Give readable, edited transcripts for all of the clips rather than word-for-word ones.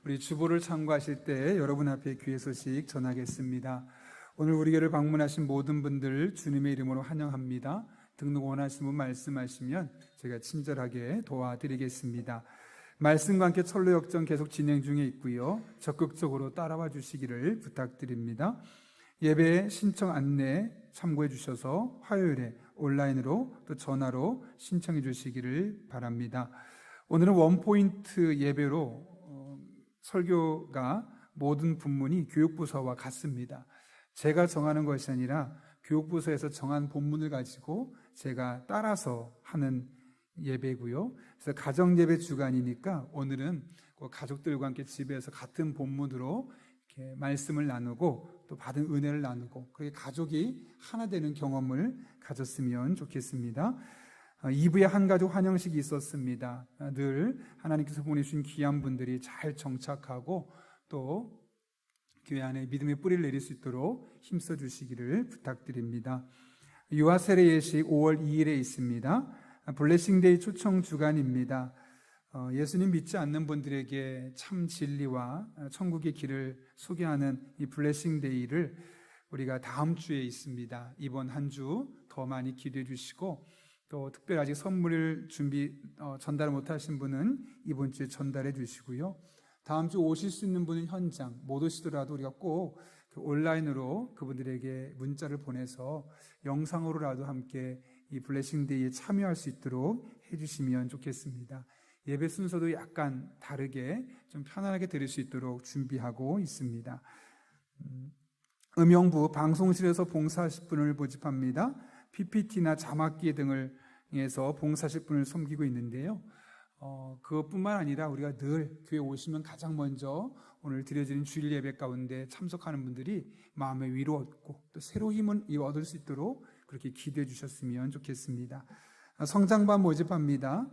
우리 주보를 참고하실 때 여러분 앞에 귀의 소식 전하겠습니다. 오늘 우리 교회를 방문하신 모든 분들 주님의 이름으로 환영합니다. 등록 원하시는 분 말씀하시면 제가 친절하게 도와드리겠습니다. 말씀과 함께 철로 역정 계속 진행 중에 있고요. 적극적으로 따라와 주시기를 부탁드립니다. 예배 신청 안내 참고해 주셔서 화요일에 온라인으로 또 전화로 신청해 주시기를 바랍니다. 오늘은 원포인트 예배로 설교가 모든 본문이 교육부서와 같습니다. 제가 정하는 것이 아니라 교육부서에서 정한 본문을 가지고 제가 따라서 하는 예배고요. 그래서 가정예배 주간이니까 오늘은 가족들과 함께 집에서 같은 본문으로 이렇게 말씀을 나누고 또 받은 은혜를 나누고 그렇게 가족이 하나 되는 경험을 가졌으면 좋겠습니다. 2부에 한가족 환영식이 있었습니다. 늘 하나님께서 보내주신 귀한 분들이 잘 정착하고 또 교회 안에 믿음의 뿌리를 내릴 수 있도록 힘써 주시기를 부탁드립니다. 유아 세례 예식 5월 2일에 있습니다. 블레싱데이 초청 주간입니다. 예수님 믿지 않는 분들에게 참 진리와 천국의 길을 소개하는 이 블레싱데이를 우리가 다음 주에 있습니다. 이번 한 주 더 많이 기도해 주시고 또 특별히 아직 선물을 전달 못하신 분은 이번 주에 전달해 주시고요. 다음 주 오실 수 있는 분은 현장 못 오시더라도 우리가 꼭 온라인으로 그분들에게 문자를 보내서 영상으로라도 함께 이 블레싱데이에 참여할 수 있도록 해주시면 좋겠습니다. 예배 순서도 약간 다르게 좀 편안하게 들을 수 있도록 준비하고 있습니다. 음영부 방송실에서 봉사하실 분을 모집합니다. PPT나 자막기 등을 통해서 봉사하실 분을 섬기고 있는데요. 그것뿐만 아니라 우리가 늘 교회 오시면 가장 먼저 오늘 드려지는 주일 예배 가운데 참석하는 분들이 마음의 위로 얻고 또 새로운 힘을 얻을 수 있도록 그렇게 기도해 주셨으면 좋겠습니다. 성장반 모집합니다.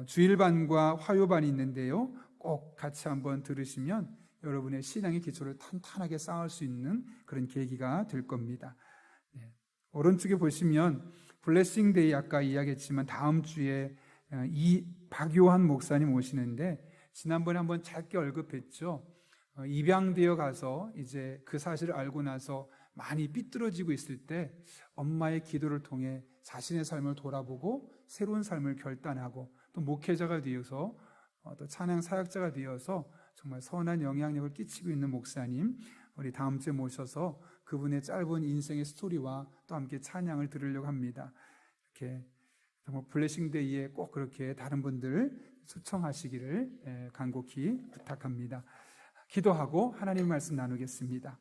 주일반과 화요반이 있는데요. 꼭 같이 한번 들으시면 여러분의 신앙의 기초를 탄탄하게 쌓을 수 있는 그런 계기가 될 겁니다. 오른쪽에 보시면 블레싱데이 아까 이야기했지만 다음 주에 이 박요한 목사님 오시는데 지난번에 한번 짧게 언급했죠. 입양되어 가서 이제 그 사실을 알고 나서 많이 삐뚤어지고 있을 때 엄마의 기도를 통해 자신의 삶을 돌아보고 새로운 삶을 결단하고 또 목회자가 되어서 또 찬양 사역자가 되어서 정말 선한 영향력을 끼치고 있는 목사님 우리 다음 주에 모셔서 그분의 짧은 인생의 스토리와 또 함께 찬양을 들으려고 합니다. 이렇게 정말 블레싱데이에 꼭 그렇게 다른 분들 초청하시기를 간곡히 부탁합니다. 기도하고 하나님 말씀 나누겠습니다.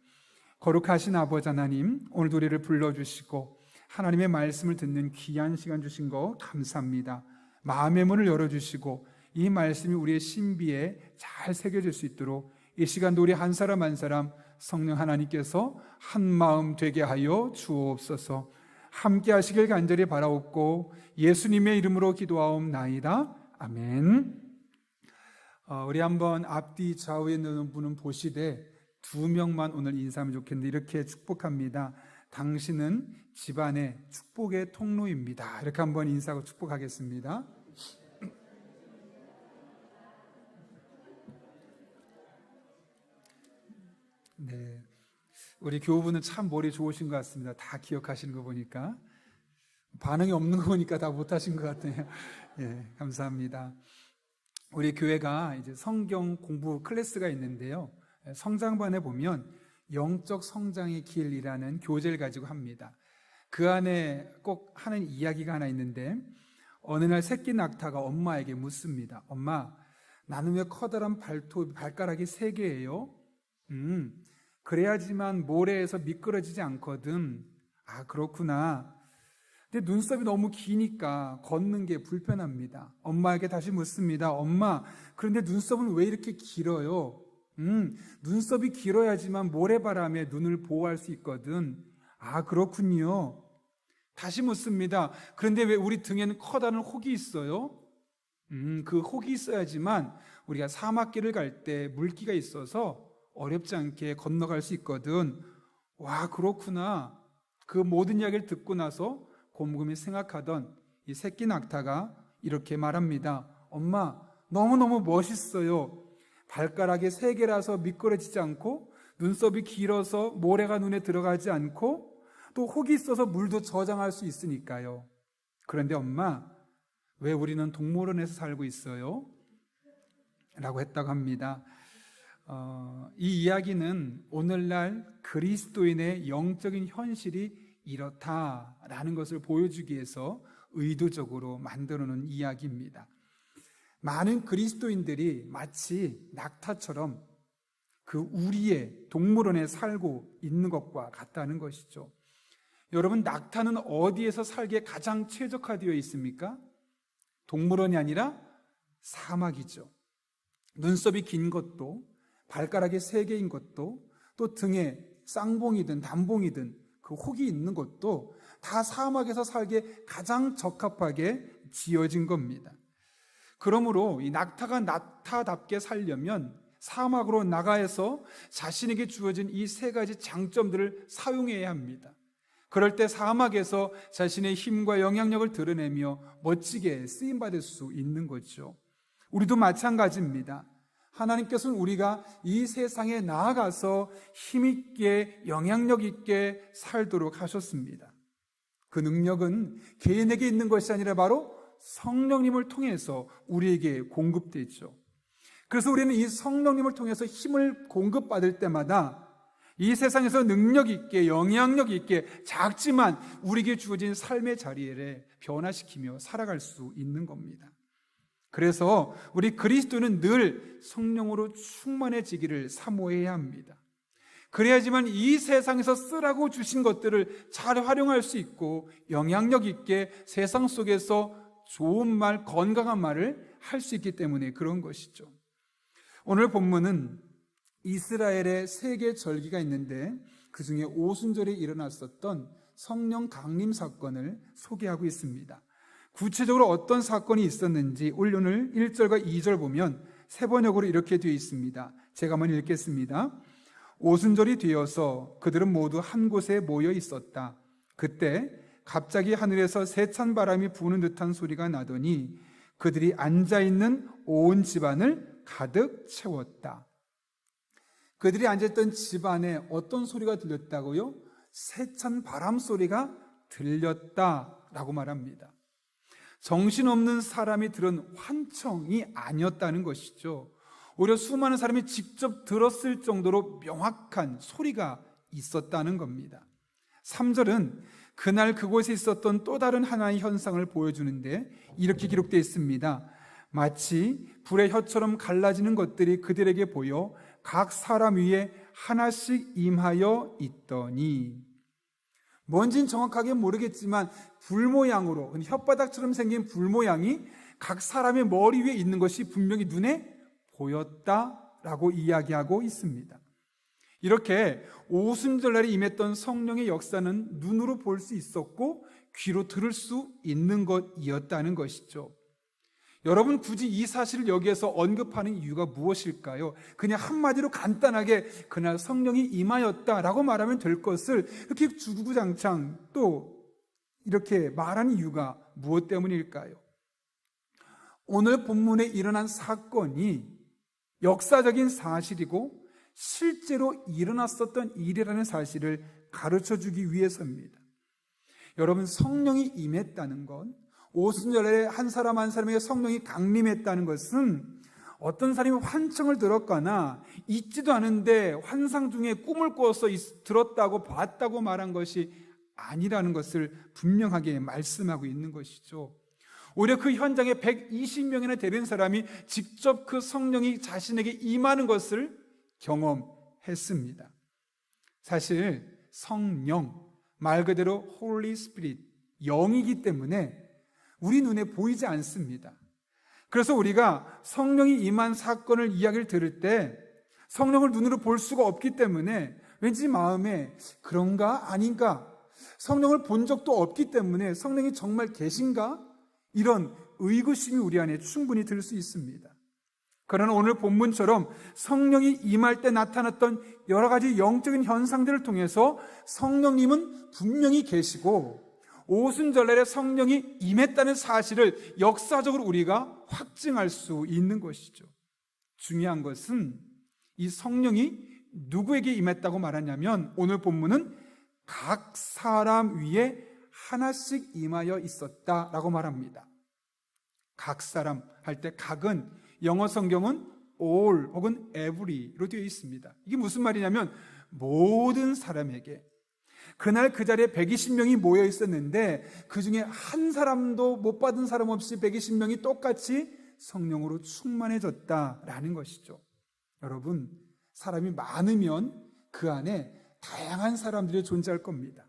거룩하신 아버지 하나님, 오늘도 우리를 불러주시고 하나님의 말씀을 듣는 귀한 시간 주신 거 감사합니다. 마음의 문을 열어주시고 이 말씀이 우리의 신비에 잘 새겨질 수 있도록 이 시간도 우리 한 사람 한 사람 성령 하나님께서 한 마음 되게 하여 주옵소서. 함께 하시길 간절히 바라옵고 예수님의 이름으로 기도하옵나이다. 아멘. 우리 한번 앞뒤 좌우에 있는 분은 보시되 2명만 오늘 인사하면 좋겠는데 이렇게 축복합니다. 당신은 집안의 축복의 통로입니다. 이렇게 한번 인사하고 축복하겠습니다. 네, 우리 교우분은 참 머리 좋으신 것 같습니다. 다 기억하시는 거 보니까 반응이 없는 거 보니까 다 못하신 것 같아요. 예, 감사합니다. 우리 교회가 이제 성경 공부 클래스가 있는데요. 성장반에 보면 영적 성장의 길이라는 교재를 가지고 합니다. 그 안에 꼭 하는 이야기가 하나 있는데 어느 날 새끼 낙타가 엄마에게 묻습니다. 엄마, 나는 왜 커다란 발가락이 3개예요? 그래야지만 모래에서 미끄러지지 않거든. 아, 그렇구나. 근데 눈썹이 너무 기니까 걷는 게 불편합니다. 엄마에게 다시 묻습니다. 엄마, 그런데 눈썹은 왜 이렇게 길어요? 눈썹이 길어야지만 모래바람에 눈을 보호할 수 있거든. 아, 그렇군요. 다시 묻습니다. 그런데 왜 우리 등에는 커다란 혹이 있어요? 그 혹이 있어야지만 우리가 사막길을 갈 때 물기가 있어서 어렵지 않게 건너갈 수 있거든. 와, 그렇구나. 그 모든 이야기를 듣고 나서 곰곰이 생각하던 이 새끼 낙타가 이렇게 말합니다. 엄마, 너무너무 멋있어요. 발가락이 3개라서 미끄러지지 않고, 눈썹이 길어서 모래가 눈에 들어가지 않고, 또 혹이 있어서 물도 저장할 수 있으니까요. 그런데 엄마, 왜 우리는 동물원에서 살고 있어요? 라고 했다고 합니다. 이 이야기는 오늘날 그리스도인의 영적인 현실이 이렇다라는 것을 보여주기 위해서 의도적으로 만들어 놓은 이야기입니다. 많은 그리스도인들이 마치 낙타처럼 그 우리의 동물원에 살고 있는 것과 같다는 것이죠. 여러분, 낙타는 어디에서 살기에 가장 최적화되어 있습니까? 동물원이 아니라 사막이죠. 눈썹이 긴 것도, 발가락이 3개인 것도, 또 등에 쌍봉이든 단봉이든 그 혹이 있는 것도 다 사막에서 살기에 가장 적합하게 지어진 겁니다. 그러므로 이 낙타가 낙타답게 살려면 사막으로 나가서 자신에게 주어진 이 3가지 장점들을 사용해야 합니다. 그럴 때 사막에서 자신의 힘과 영향력을 드러내며 멋지게 쓰임받을 수 있는 거죠. 우리도 마찬가지입니다. 하나님께서는 우리가 이 세상에 나아가서 힘있게 영향력 있게 살도록 하셨습니다. 그 능력은 개인에게 있는 것이 아니라 바로 성령님을 통해서 우리에게 공급되죠. 그래서 우리는 이 성령님을 통해서 힘을 공급받을 때마다 이 세상에서 능력 있게 영향력 있게 작지만 우리에게 주어진 삶의 자리를 변화시키며 살아갈 수 있는 겁니다. 그래서 우리 그리스도는 늘 성령으로 충만해지기를 사모해야 합니다. 그래야지만 이 세상에서 쓰라고 주신 것들을 잘 활용할 수 있고 영향력 있게 세상 속에서 좋은 말, 건강한 말을 할 수 있기 때문에 그런 것이죠. 오늘 본문은 이스라엘의 3개 절기가 있는데 그 중에 오순절에 일어났었던 성령 강림 사건을 소개하고 있습니다. 구체적으로 어떤 사건이 있었는지 오늘 1절과 2절 보면 세번역으로 이렇게 되어 있습니다. 제가 한번 읽겠습니다. 오순절이 되어서 그들은 모두 한 곳에 모여 있었다. 그때 갑자기 하늘에서 세찬 바람이 부는 듯한 소리가 나더니 그들이 앉아있는 온 집안을 가득 채웠다. 그들이 앉아있던 집안에 어떤 소리가 들렸다고요? 세찬 바람 소리가 들렸다라고 말합니다. 정신없는 사람이 들은 환청이 아니었다는 것이죠. 오히려 수많은 사람이 직접 들었을 정도로 명확한 소리가 있었다는 겁니다. 3절은 그날 그곳에 있었던 또 다른 하나의 현상을 보여주는데 이렇게 기록되어 있습니다. 마치 불의 혀처럼 갈라지는 것들이 그들에게 보여 각 사람 위에 하나씩 임하여 있더니, 뭔지는 정확하게 모르겠지만 불 모양으로, 혓바닥처럼 생긴 불 모양이 각 사람의 머리 위에 있는 것이 분명히 눈에 보였다라고 이야기하고 있습니다. 이렇게 오순절날에 임했던 성령의 역사는 눈으로 볼 수 있었고 귀로 들을 수 있는 것이었다는 것이죠. 여러분, 굳이 이 사실을 여기에서 언급하는 이유가 무엇일까요? 그냥 한마디로 간단하게 그날 성령이 임하였다라고 말하면 될 것을 이렇게 주구장창 또 이렇게 말하는 이유가 무엇 때문일까요? 오늘 본문에 일어난 사건이 역사적인 사실이고 실제로 일어났었던 일이라는 사실을 가르쳐주기 위해서입니다. 여러분, 성령이 임했다는 건, 오순절에 한 사람 한 사람에게 성령이 강림했다는 것은 어떤 사람이 환청을 들었거나 있지도 않은데 환상 중에 꿈을 꿔서 들었다고 봤다고 말한 것이 아니라는 것을 분명하게 말씀하고 있는 것이죠. 오히려 그 현장에 120명이나 되는 사람이 직접 그 성령이 자신에게 임하는 것을 경험했습니다. 사실 성령, 말 그대로 Holy Spirit, 영이기 때문에 우리 눈에 보이지 않습니다. 그래서 우리가 성령이 임한 사건을 이야기를 들을 때 성령을 눈으로 볼 수가 없기 때문에 왠지 마음에 그런가 아닌가, 성령을 본 적도 없기 때문에 성령이 정말 계신가, 이런 의구심이 우리 안에 충분히 들 수 있습니다. 그러나 오늘 본문처럼 성령이 임할 때 나타났던 여러 가지 영적인 현상들을 통해서 성령님은 분명히 계시고 오순절날에 성령이 임했다는 사실을 역사적으로 우리가 확증할 수 있는 것이죠. 중요한 것은 이 성령이 누구에게 임했다고 말하냐면 오늘 본문은 각 사람 위에 하나씩 임하여 있었다라고 말합니다. 각 사람 할 때 각은 영어 성경은 all 혹은 every로 되어 있습니다. 이게 무슨 말이냐면 모든 사람에게, 그날 그 자리에 120명이 모여 있었는데 그 중에 한 사람도 못 받은 사람 없이 120명이 똑같이 성령으로 충만해졌다라는 것이죠. 여러분, 사람이 많으면 그 안에 다양한 사람들이 존재할 겁니다.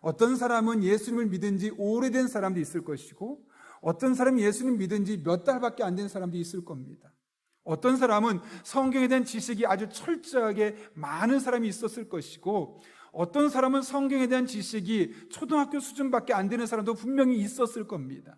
어떤 사람은 예수님을 믿은 지 오래된 사람도 있을 것이고, 어떤 사람은 예수님 믿은 지 몇 달밖에 안 된 사람도 있을 겁니다. 어떤 사람은 성경에 대한 지식이 아주 철저하게 많은 사람이 있었을 것이고, 어떤 사람은 성경에 대한 지식이 초등학교 수준밖에 안 되는 사람도 분명히 있었을 겁니다.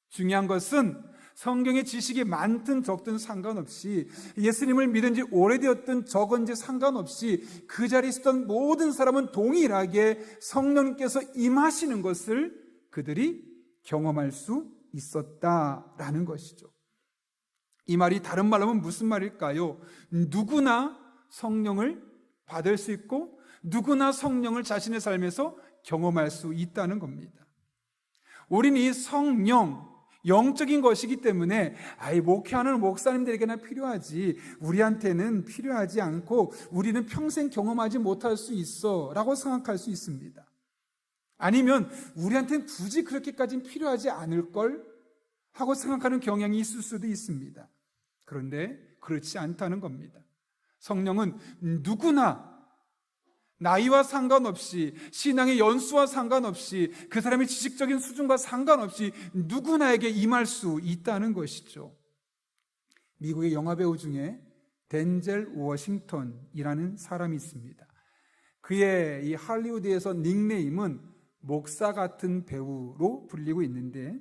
중요한 것은 성경의 지식이 많든 적든 상관없이, 예수님을 믿은 지 오래되었든 적은지 상관없이 그 자리에 있었던 모든 사람은 동일하게 성령님께서 임하시는 것을 그들이 경험할 수 있었다라는 것이죠. 이 말이 다른 말로 하면 무슨 말일까요? 누구나 성령을 받을 수 있고 누구나 성령을 자신의 삶에서 경험할 수 있다는 겁니다. 우리는 이 성령, 영적인 것이기 때문에 목회하는 목사님들에게나 필요하지 우리한테는 필요하지 않고 우리는 평생 경험하지 못할 수 있어 라고 생각할 수 있습니다. 아니면 우리한테는 굳이 그렇게까지는 필요하지 않을 걸 하고 생각하는 경향이 있을 수도 있습니다. 그런데 그렇지 않다는 겁니다. 성령은 누구나 나이와 상관없이, 신앙의 연수와 상관없이, 그 사람의 지식적인 수준과 상관없이 누구나에게 임할 수 있다는 것이죠. 미국의 영화배우 중에 덴젤 워싱턴이라는 사람이 있습니다. 그의 이 할리우드에서 닉네임은 목사 같은 배우로 불리고 있는데,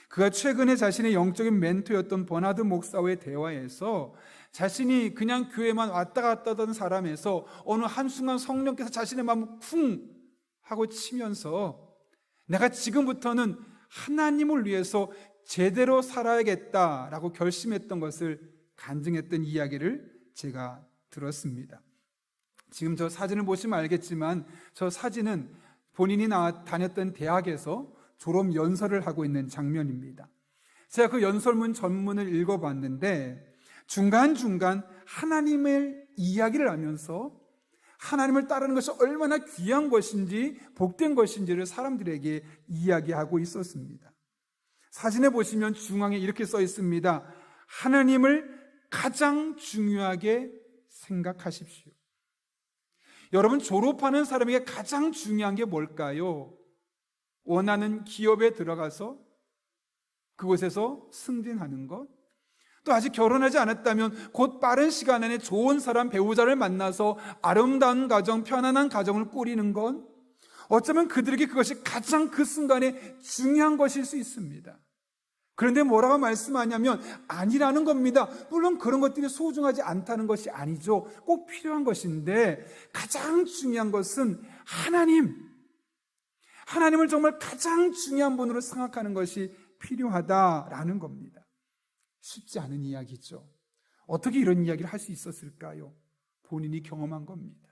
그가 최근에 자신의 영적인 멘토였던 버나드 목사와의 대화에서 자신이 그냥 교회만 왔다 갔다 하던 사람에서 어느 한순간 성령께서 자신의 마음을 쿵 하고 치면서 내가 지금부터는 하나님을 위해서 제대로 살아야겠다라고 결심했던 것을 간증했던 이야기를 제가 들었습니다. 지금 저 사진을 보시면 알겠지만 저 사진은 본인이 다녔던 대학에서 졸업 연설을 하고 있는 장면입니다. 제가 그 연설문 전문을 읽어봤는데 중간중간 하나님의 이야기를 하면서 하나님을 따르는 것이 얼마나 귀한 것인지 복된 것인지를 사람들에게 이야기하고 있었습니다. 사진에 보시면 중앙에 이렇게 써 있습니다. 하나님을 가장 중요하게 생각하십시오. 여러분, 졸업하는 사람에게 가장 중요한 게 뭘까요? 원하는 기업에 들어가서 그곳에서 승진하는 것, 또 아직 결혼하지 않았다면 곧 빠른 시간 안에 좋은 사람, 배우자를 만나서 아름다운 가정, 편안한 가정을 꾸리는 것, 어쩌면 그들에게 그것이 가장 그 순간에 중요한 것일 수 있습니다. 그런데 뭐라고 말씀하냐면 아니라는 겁니다. 물론 그런 것들이 소중하지 않다는 것이 아니죠. 꼭 필요한 것인데 가장 중요한 것은 하나님을 정말 가장 중요한 분으로 생각하는 것이 필요하다라는 겁니다. 쉽지 않은 이야기죠. 어떻게 이런 이야기를 할 수 있었을까요? 본인이 경험한 겁니다.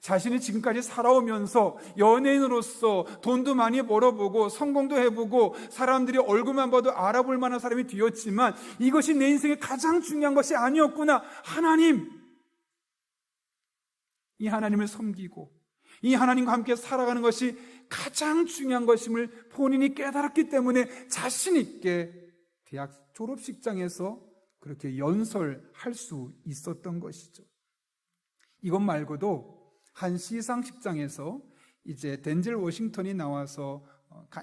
자신이 지금까지 살아오면서 연예인으로서 돈도 많이 벌어보고 성공도 해보고 사람들이 얼굴만 봐도 알아볼 만한 사람이 되었지만 이것이 내 인생의 가장 중요한 것이 아니었구나. 이 하나님을 섬기고 이 하나님과 함께 살아가는 것이 가장 중요한 것임을 본인이 깨달았기 때문에 자신 있게 대학 졸업식장에서 그렇게 연설할 수 있었던 것이죠. 이것 말고도 한 시상식장에서 이제 덴젤 워싱턴이 나와서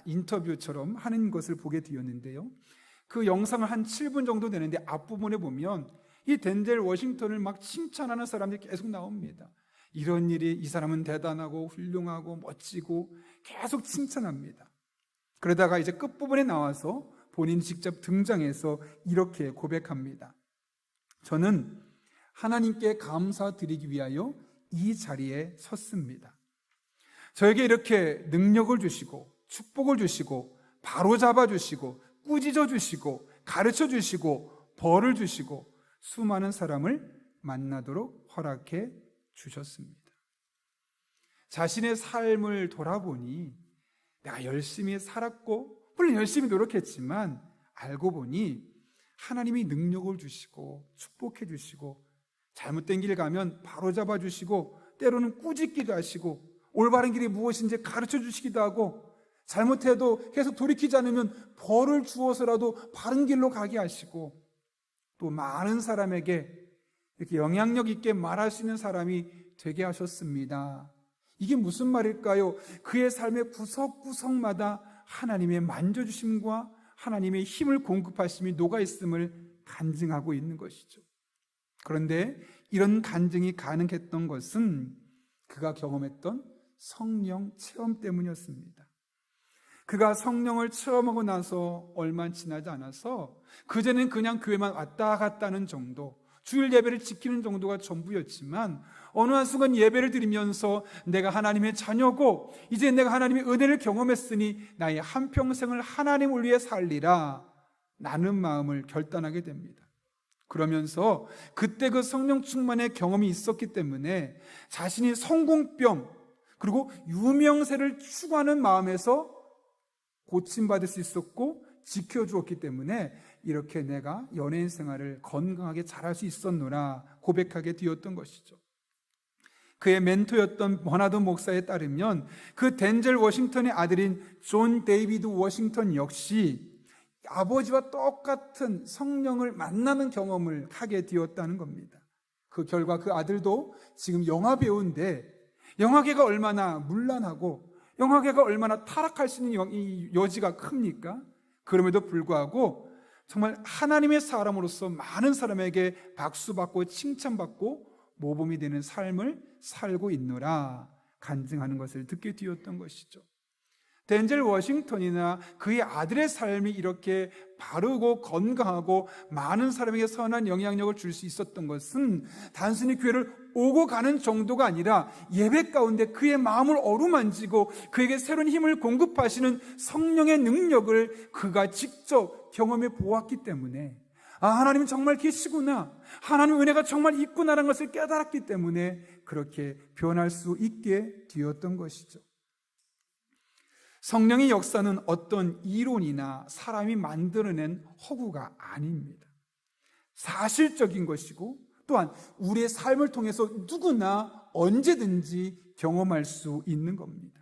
인터뷰처럼 하는 것을 보게 되었는데요. 그 영상을 한 7분 정도 되는데 앞부분에 보면 이 덴젤 워싱턴을 막 칭찬하는 사람들이 계속 나옵니다. 이런 일이, 이 사람은 대단하고 훌륭하고 멋지고 계속 칭찬합니다. 그러다가 이제 끝부분에 나와서 본인이 직접 등장해서 이렇게 고백합니다. 저는 하나님께 감사드리기 위하여 이 자리에 섰습니다. 저에게 이렇게 능력을 주시고 축복을 주시고 바로잡아 주시고 꾸짖어 주시고 가르쳐 주시고 벌을 주시고 수많은 사람을 만나도록 허락해 주셨습니다. 자신의 삶을 돌아보니 내가 열심히 살았고 물론 열심히 노력했지만 알고 보니 하나님이 능력을 주시고 축복해 주시고 잘못된 길 가면 바로잡아 주시고 때로는 꾸짖기도 하시고 올바른 길이 무엇인지 가르쳐 주시기도 하고 잘못해도 계속 돌이키지 않으면 벌을 주어서라도 바른 길로 가게 하시고 또 많은 사람에게 이렇게 영향력 있게 말할 수 있는 사람이 되게 하셨습니다. 이게 무슨 말일까요? 그의 삶의 구석구석마다 하나님의 만져주심과 하나님의 힘을 공급하심이 녹아있음을 간증하고 있는 것이죠. 그런데 이런 간증이 가능했던 것은 그가 경험했던 성령 체험 때문이었습니다. 그가 성령을 체험하고 나서 얼마 지나지 않아서 그전엔 그냥 교회만 왔다 갔다 하는 정도, 주일 예배를 지키는 정도가 전부였지만 어느 한순간 예배를 드리면서 내가 하나님의 자녀고 이제 내가 하나님의 은혜를 경험했으니 나의 한평생을 하나님을 위해 살리라 라는 마음을 결단하게 됩니다. 그러면서 그때 그 성령 충만의 경험이 있었기 때문에 자신이 성공병 그리고 유명세를 추구하는 마음에서 고침받을 수 있었고 지켜주었기 때문에 이렇게 내가 연예인 생활을 건강하게 잘할 수 있었노라 고백하게 되었던 것이죠. 그의 멘토였던 버나드 목사에 따르면 그 덴젤 워싱턴의 아들인 존 데이비드 워싱턴 역시 아버지와 똑같은 성령을 만나는 경험을 하게 되었다는 겁니다. 그 결과 그 아들도 지금 영화 배우인데 영화계가 얼마나 문란하고 영화계가 얼마나 타락할 수 있는 이 여지가 큽니까? 그럼에도 불구하고 정말 하나님의 사람으로서 많은 사람에게 박수받고 칭찬받고 모범이 되는 삶을 살고 있노라 간증하는 것을 듣게 되었던 것이죠. 덴젤 워싱턴이나 그의 아들의 삶이 이렇게 바르고 건강하고 많은 사람에게 선한 영향력을 줄 수 있었던 것은 단순히 교회를 오고 가는 정도가 아니라 예배 가운데 그의 마음을 어루만지고 그에게 새로운 힘을 공급하시는 성령의 능력을 그가 직접 경험해 보았기 때문에 하나님은 정말 계시구나, 하나님의 은혜가 정말 있구나라는 것을 깨달았기 때문에 그렇게 변할 수 있게 되었던 것이죠. 성령의 역사는 어떤 이론이나 사람이 만들어낸 허구가 아닙니다. 사실적인 것이고 또한 우리의 삶을 통해서 누구나 언제든지 경험할 수 있는 겁니다.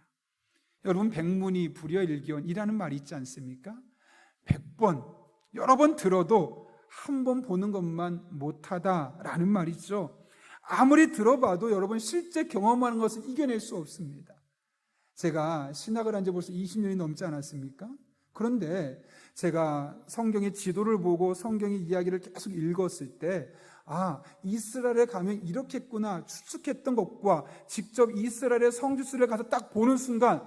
여러분, 백문이 불여일견이라는 말이 있지 않습니까? 100번, 여러 번 들어도 한 번 보는 것만 못하다라는 말이죠. 아무리 들어봐도 여러분 실제 경험하는 것을 이겨낼 수 없습니다. 제가 신학을 한 지 벌써 20년이 넘지 않았습니까? 그런데 제가 성경의 지도를 보고 성경의 이야기를 계속 읽었을 때 이스라엘에 가면 이렇게 했구나 추측했던 것과 직접 이스라엘의 성지순례를 가서 딱 보는 순간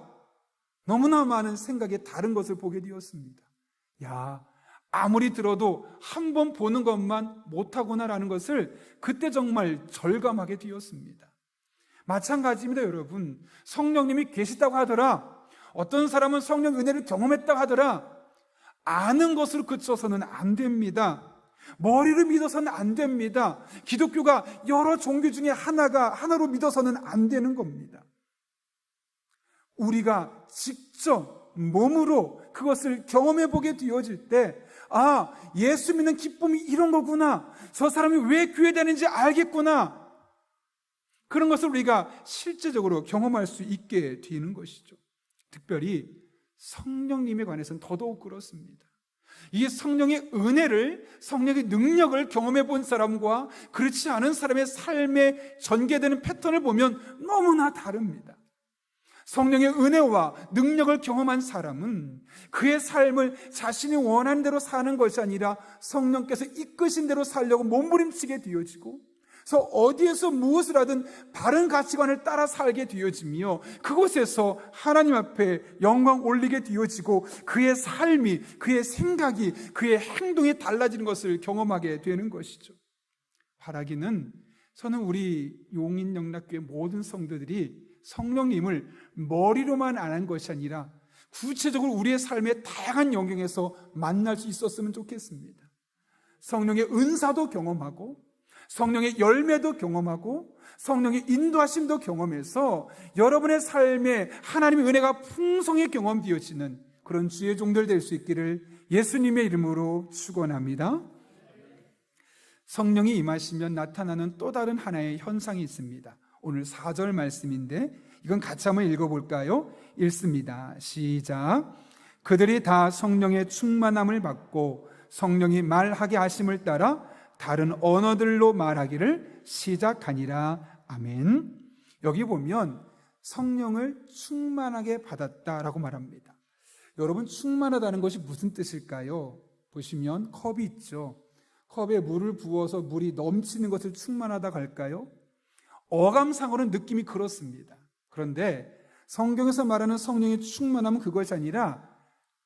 너무나 많은 생각이 다른 것을 보게 되었습니다. 아무리 들어도 한 번 보는 것만 못하구나라는 것을 그때 정말 절감하게 되었습니다. 마찬가지입니다. 여러분, 성령님이 계시다고 하더라, 어떤 사람은 성령 은혜를 경험했다고 하더라, 아는 것으로 그쳐서는 안 됩니다. 머리를 믿어서는 안 됩니다. 기독교가 여러 종교 중에 하나로 믿어서는 안 되는 겁니다. 우리가 직접 몸으로 그것을 경험해 보게 되어질 때 예수 믿는 기쁨이 이런 거구나, 저 사람이 왜 교회 다니는지 알겠구나, 그런 것을 우리가 실제적으로 경험할 수 있게 되는 것이죠. 특별히 성령님에 관해서는 더더욱 그렇습니다. 이 성령의 은혜를, 성령의 능력을 경험해 본 사람과 그렇지 않은 사람의 삶에 전개되는 패턴을 보면 너무나 다릅니다. 성령의 은혜와 능력을 경험한 사람은 그의 삶을 자신이 원하는 대로 사는 것이 아니라 성령께서 이끄신 대로 살려고 몸부림치게 되어지고, 그래서 어디에서 무엇을 하든 바른 가치관을 따라 살게 되어지며 그곳에서 하나님 앞에 영광 올리게 되어지고 그의 삶이, 그의 생각이, 그의 행동이 달라지는 것을 경험하게 되는 것이죠. 바라기는 저는 우리 용인영락교회 모든 성도들이 성령님을 머리로만 아는 것이 아니라 구체적으로 우리의 삶의 다양한 영역에서 만날 수 있었으면 좋겠습니다. 성령의 은사도 경험하고 성령의 열매도 경험하고 성령의 인도하심도 경험해서 여러분의 삶에 하나님의 은혜가 풍성히 경험되어지는 그런 주의 종들 될 수 있기를 예수님의 이름으로 축원합니다. 성령이 임하시면 나타나는 또 다른 하나의 현상이 있습니다. 오늘 4절 말씀인데 이건 같이 한번 읽어볼까요? 읽습니다. 시작. 그들이 다 성령의 충만함을 받고 성령이 말하게 하심을 따라 다른 언어들로 말하기를 시작하니라. 아멘. 여기 보면 성령을 충만하게 받았다라고 말합니다. 여러분, 충만하다는 것이 무슨 뜻일까요? 보시면 컵이 있죠. 컵에 물을 부어서 물이 넘치는 것을 충만하다고 할까요? 어감상으로는 느낌이 그렇습니다. 그런데 성경에서 말하는 성령의 충만함은 그것이 아니라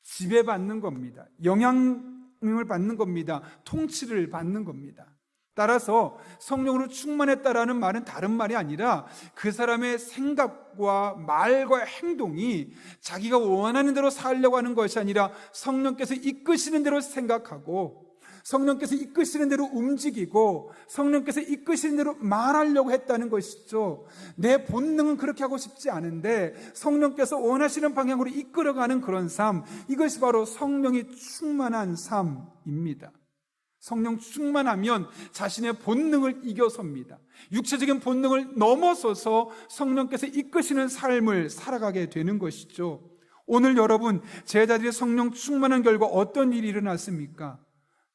지배받는 겁니다. 영향을 받는 겁니다. 통치를 받는 겁니다. 따라서 성령으로 충만했다라는 말은 다른 말이 아니라 그 사람의 생각과 말과 행동이 자기가 원하는 대로 살려고 하는 것이 아니라 성령께서 이끄시는 대로 생각하고 성령께서 이끄시는 대로 움직이고 성령께서 이끄시는 대로 말하려고 했다는 것이죠. 내 본능은 그렇게 하고 싶지 않은데 성령께서 원하시는 방향으로 이끌어가는 그런 삶, 이것이 바로 성령이 충만한 삶입니다. 성령 충만하면 자신의 본능을 이겨섭니다. 육체적인 본능을 넘어서서 성령께서 이끄시는 삶을 살아가게 되는 것이죠. 오늘 여러분 제자들이 성령 충만한 결과 어떤 일이 일어났습니까?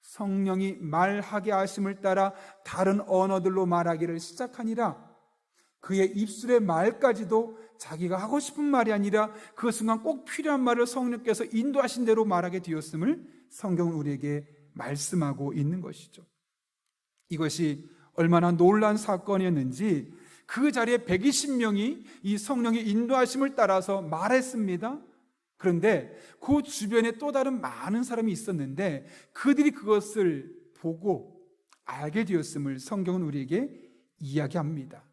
성령이 말하게 하심을 따라 다른 언어들로 말하기를 시작하니라. 그의 입술의 말까지도 자기가 하고 싶은 말이 아니라 그 순간 꼭 필요한 말을 성령께서 인도하신 대로 말하게 되었음을 성경은 우리에게 말씀하고 있는 것이죠. 이것이 얼마나 놀라운 사건이었는지 그 자리에 120명이 이 성령의 인도하심을 따라서 말했습니다. 그런데 그 주변에 또 다른 많은 사람이 있었는데 그들이 그것을 보고 알게 되었음을 성경은 우리에게 이야기합니다.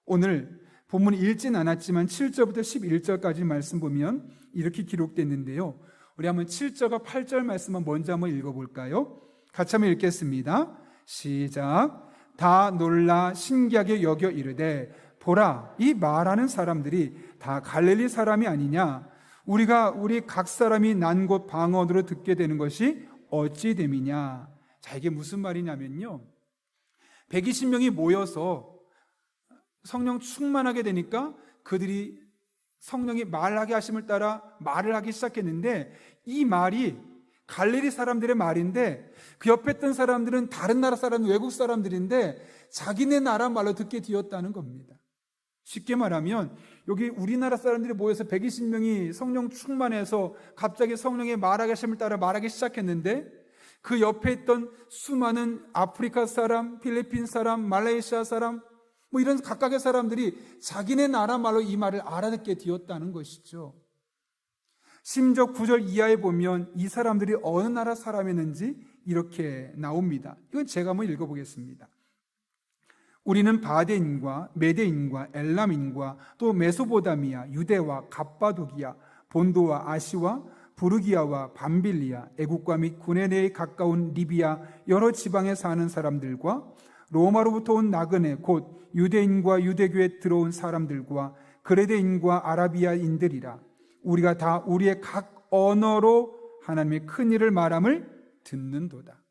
오늘 본문이 읽진 않았지만 7절부터 11절까지 말씀 보면 이렇게 기록됐는데요. 우리 한번 7절과 8절 말씀만 먼저 한번 읽어볼까요? 같이 한번 읽겠습니다. 시작. 다 놀라 신기하게 여겨 이르되 보라, 이 말하는 사람들이 다 갈릴리 사람이 아니냐? 우리가 우리 각 사람이 난 곳 방언으로 듣게 되는 것이 어찌 됨이냐? 자, 이게 무슨 말이냐면요, 120명이 모여서 성령 충만하게 되니까 그들이 성령이 말하게 하심을 따라 말을 하기 시작했는데 이 말이 갈릴리 사람들의 말인데 그 옆에 있던 사람들은 다른 나라 사람, 외국 사람들인데 자기네 나라 말로 듣게 되었다는 겁니다. 쉽게 말하면 여기 우리나라 사람들이 모여서 120명이 성령 충만해서 갑자기 성령의 말하게 하심을 따라 말하기 시작했는데 그 옆에 있던 수많은 아프리카 사람, 필리핀 사람, 말레이시아 사람, 이런 각각의 사람들이 자기네 나라 말로 이 말을 알아듣게 되었다는 것이죠. 심지어 9절 이하에 보면 이 사람들이 어느 나라 사람이었는지 이렇게 나옵니다. 이건 제가 한번 읽어보겠습니다. 우리는 바데인과 메데인과 엘람인과 또 메소포타미아, 유대와 갑바도기아, 본도와 아시와 부르기아와 밤빌리아, 애국과 및 구레네에 가까운 리비아 여러 지방에 사는 사람들과 로마로부터 온 나그네 곧 유대인과 유대교에 들어온 사람들과 그레데인과 아라비아인들이라. 우리가 다 우리의 각 언어로 하나님의 큰 일을 말함을 듣는도다.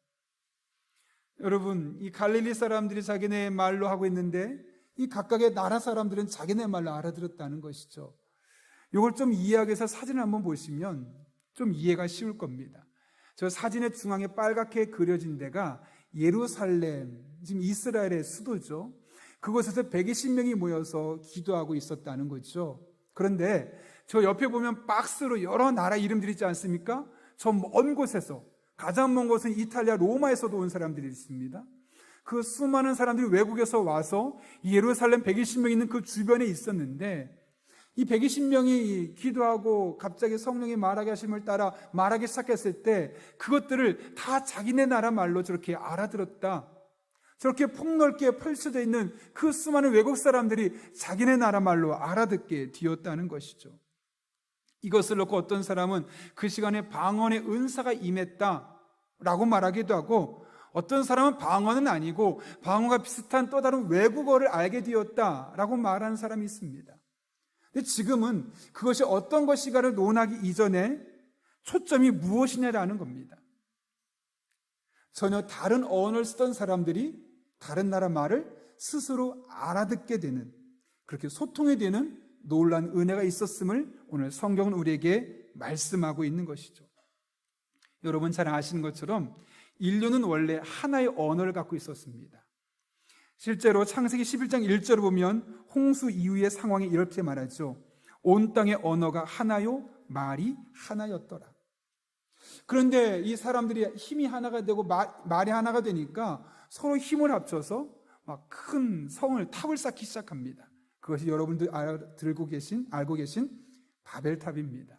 여러분, 이 갈릴리 사람들이 자기네 말로 하고 있는데 이 각각의 나라 사람들은 자기네 말로 알아들었다는 것이죠. 이걸 좀 이해하기 위해서 사진을 한번 보시면 좀 이해가 쉬울 겁니다. 저 사진의 중앙에 빨갛게 그려진 데가 예루살렘, 지금 이스라엘의 수도죠. 그곳에서 120명이 모여서 기도하고 있었다는 거죠. 그런데 저 옆에 보면 박스로 여러 나라 이름들이 있지 않습니까? 저 먼 곳에서, 가장 먼 곳은 이탈리아 로마에서도 온 사람들이 있습니다. 그 수많은 사람들이 외국에서 와서 예루살렘 120명 있는 그 주변에 있었는데 이 120명이 기도하고 갑자기 성령이 말하게 하심을 따라 말하기 시작했을 때 그것들을 다 자기네 나라 말로 저렇게 알아들었다. 저렇게 폭넓게 펼쳐져 있는 그 수많은 외국 사람들이 자기네 나라 말로 알아듣게 되었다는 것이죠. 이것을 놓고 어떤 사람은 그 시간에 방언의 은사가 임했다라고 말하기도 하고, 어떤 사람은 방언은 아니고 방언과 비슷한 또 다른 외국어를 알게 되었다라고 말하는 사람이 있습니다. 근데 지금은 그것이 어떤 것인가를 논하기 이전에 초점이 무엇이냐라는 겁니다. 전혀 다른 언어를 쓰던 사람들이 다른 나라 말을 스스로 알아듣게 되는, 그렇게 소통이 되는 놀라운 은혜가 있었음을 오늘 성경은 우리에게 말씀하고 있는 것이죠. 여러분 잘 아시는 것처럼 인류는 원래 하나의 언어를 갖고 있었습니다. 실제로 창세기 11장 1절을 보면 홍수 이후의 상황이 이렇게 말하죠. 온 땅의 언어가 하나요, 말이 하나였더라. 그런데 이 사람들이 힘이 하나가 되고 말이 하나가 되니까 서로 힘을 합쳐서 막 큰 성을, 탑을 쌓기 시작합니다. 그것이 여러분들 알고 계신 바벨탑입니다.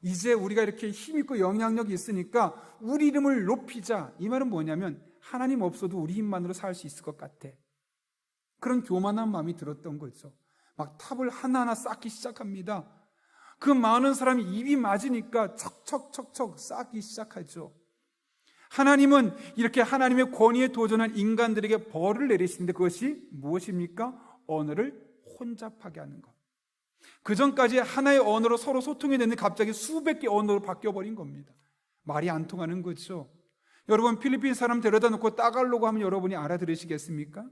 이제 우리가 이렇게 힘있고 영향력이 있으니까 우리 이름을 높이자. 이 말은 뭐냐면 하나님 없어도 우리 힘만으로 살 수 있을 것 같아. 그런 교만한 마음이 들었던 거죠. 막 탑을 하나하나 쌓기 시작합니다. 그 많은 사람이 입이 맞으니까 척척척척 쌓기 시작하죠. 하나님은 이렇게 하나님의 권위에 도전한 인간들에게 벌을 내리시는데 그것이 무엇입니까? 언어를 혼잡하게 하는 것. 그 전까지 하나의 언어로 서로 소통이 됐는데 갑자기 수백 개 언어로 바뀌어버린 겁니다. 말이 안 통하는 거죠. 여러분 필리핀 사람 데려다 놓고 따갈로그 하면 여러분이 알아들으시겠습니까?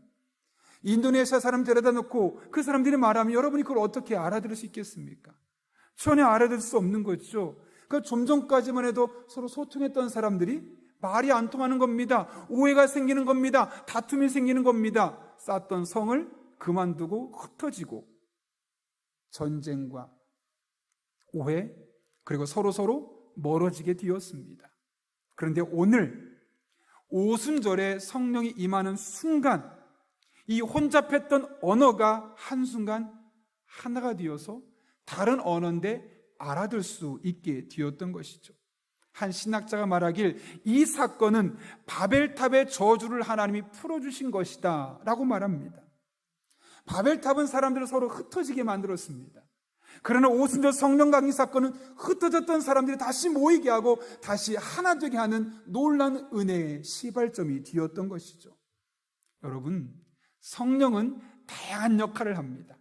인도네시아 사람 데려다 놓고 그 사람들이 말하면 여러분이 그걸 어떻게 알아들을 수 있겠습니까? 전혀 알아들을 수 없는 거죠. 그러니까 좀 전까지만 해도 서로 소통했던 사람들이 말이 안 통하는 겁니다. 오해가 생기는 겁니다. 다툼이 생기는 겁니다. 쌓았던 성을 그만두고 흩어지고 전쟁과 오해 그리고 서로 멀어지게 되었습니다. 그런데 오늘 오순절에 성령이 임하는 순간 이 혼잡했던 언어가 한순간 하나가 되어서 다른 언어인데 알아들 수 있게 되었던 것이죠. 한 신학자가 말하길 이 사건은 바벨탑의 저주를 하나님이 풀어주신 것이다 라고 말합니다. 바벨탑은 사람들을 서로 흩어지게 만들었습니다. 그러나 오순절 성령 강림 사건은 흩어졌던 사람들이 다시 모이게 하고 다시 하나 되게 하는 놀라운 은혜의 시발점이 되었던 것이죠. 여러분, 성령은 다양한 역할을 합니다.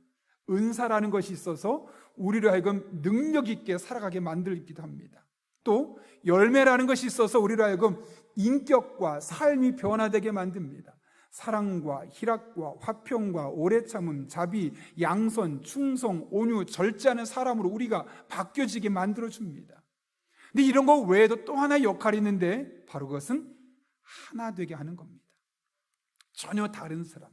은사라는 것이 있어서 우리로 하여금 능력 있게 살아가게 만들기도 합니다. 또 열매라는 것이 있어서 우리로 하여금 인격과 삶이 변화되게 만듭니다. 사랑과 희락과 화평과 오래 참음, 자비, 양선, 충성, 온유, 절제하는 사람으로 우리가 바뀌어지게 만들어줍니다. 근데 이런 거 외에도 또 하나의 역할이 있는데 바로 그것은 하나 되게 하는 겁니다. 전혀 다른 사람,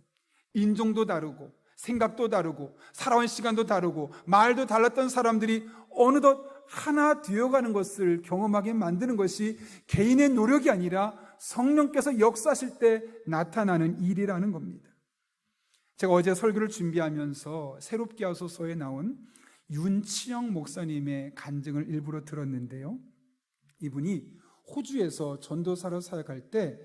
인종도 다르고 생각도 다르고 살아온 시간도 다르고 말도 달랐던 사람들이 어느덧 하나 되어가는 것을 경험하게 만드는 것이 개인의 노력이 아니라 성령께서 역사하실 때 나타나는 일이라는 겁니다. 제가 어제 설교를 준비하면서 새롭게 하소서에 나온 윤치영 목사님의 간증을 일부러 들었는데요. 이분이 호주에서 전도사로 사역할 때